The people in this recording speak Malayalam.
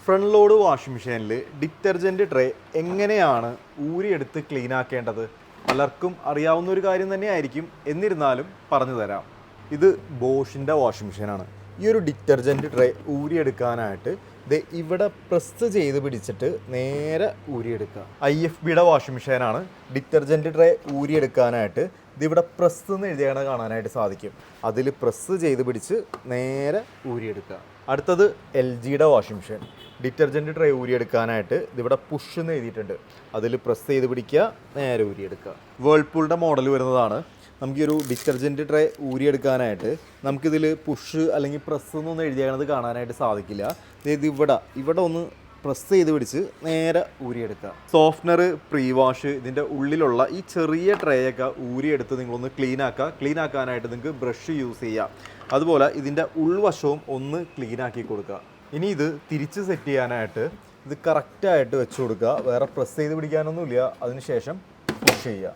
ഫ്രണ്ട് ലോഡ് വാഷിംഗ് മെഷീനിൽ ഡിറ്റർജൻറ്റ് ട്രേ എങ്ങനെയാണ് ഊരിയെടുത്ത് ക്ലീൻ ആക്കേണ്ടത്? പലർക്കും അറിയാവുന്ന ഒരു കാര്യം തന്നെയായിരിക്കും, എന്നിരുന്നാലും പറഞ്ഞു തരാം. ഇത് ബോഷിൻ്റെ വാഷിംഗ് മെഷീനാണ്. ഈ ഒരു ഡിറ്റർജൻറ്റ് ട്രേ ഊരിയെടുക്കാനായിട്ട് ഇവിടെ പ്രസ് ചെയ്ത് പിടിച്ചിട്ട് നേരെ ഊരിയെടുക്കുക. IFBയുടെ വാഷിംഗ് മെഷീനാണ്. ഡിറ്റർജൻറ്റ് ട്രേ ഊരിയെടുക്കാനായിട്ട് ഇതിവിടെ പ്രസ് എന്ന് എഴുതിയാണ് കാണാനായിട്ട് സാധിക്കും. അതിൽ പ്രസ് ചെയ്ത് പിടിച്ച് നേരെ ഊരിയെടുക്കുക. അടുത്തത് LGയുടെ വാഷിംഗ് മെഷീൻ. ഡിറ്റർജൻറ്റ് ട്രേ ഊരിയെടുക്കാനായിട്ട് ഇതിവിടെ പുഷ് എന്ന് എഴുതിയിട്ടുണ്ട്. അതിൽ പ്രസ് ചെയ്ത് പിടിക്കുക, നേരെ ഊരിയെടുക്കുക. വേൾപൂളിൻ്റെ മോഡൽ വരുന്നതാണ്. നമുക്ക് ഈ ഒരു ഡിറ്റർജൻറ്റ് ട്രേ ഊരിയെടുക്കാനായിട്ട് നമുക്കിതിൽ പുഷ് അല്ലെങ്കിൽ പ്രസ് എന്നൊന്നും എഴുതിയാണത് കാണാനായിട്ട് സാധിക്കില്ല. ഇത് ഇവിടെ ഒന്ന് പ്രസ് ചെയ്ത് പിടിച്ച് നേരെ ഊരിയെടുക്കുക. സോഫ്റ്റ്നർ, പ്രീ വാഷ്, ഇതിൻ്റെ ഉള്ളിലുള്ള ഈ ചെറിയ ട്രേയൊക്കെ ഊരിയെടുത്ത് നിങ്ങളൊന്ന് ക്ലീൻ ആക്കാനായിട്ട് നിങ്ങൾക്ക് ബ്രഷ് യൂസ് ചെയ്യാം. അതുപോലെ ഇതിൻ്റെ ഉൾവശവും ഒന്ന് ക്ലീൻ ആക്കി കൊടുക്കുക. ഇനി ഇത് തിരിച്ച് സെറ്റ് ചെയ്യാനായിട്ട് ഇത് കറക്റ്റായിട്ട് വെച്ച് കൊടുക്കുക. വേറെ പ്രസ് ചെയ്ത് പിടിക്കാനൊന്നുമില്ല. അതിനുശേഷം പുഷ് ചെയ്യുക.